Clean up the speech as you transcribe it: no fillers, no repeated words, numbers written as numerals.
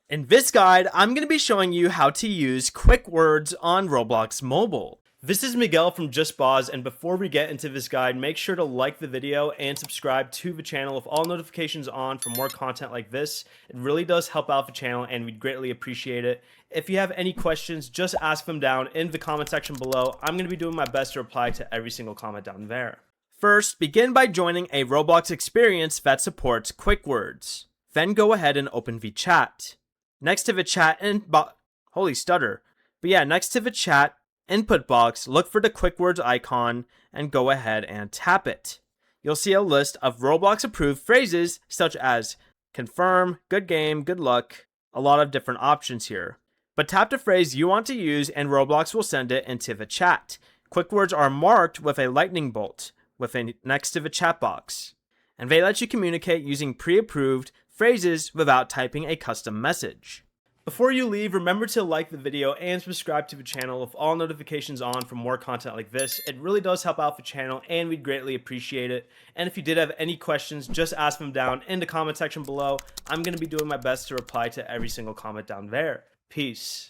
In this guide, I'm going to be showing you how to use quick words on Roblox Mobile. This is Miguel from Just Boz, and before we get into this guide, make sure to like the video and subscribe to the channel with all notifications on for more content like this. It really does help out the channel and we'd greatly appreciate it. If you have any questions, just ask them down in the comment section below. I'm going to be doing my best to reply to every single comment down there. First, begin by joining a Roblox experience that supports quick words. Then go ahead and open the chat. Next to the chat next to the chat input box, look for the quick words icon and go ahead and tap it. You'll see a list of Roblox approved phrases such as confirm, good game, good luck, a lot of different options here. But tap the phrase you want to use and Roblox will send it into the chat. Quick words are marked with a lightning bolt next to the chat box, and they let you communicate using pre-approved phrases without typing a custom message. Before you leave, remember to like the video and subscribe to the channel with all notifications on for more content like this. It really does help out the channel and we'd greatly appreciate it. And if you did have any questions, just ask them down in the comment section below. I'm going to be doing my best to reply to every single comment down there. Peace.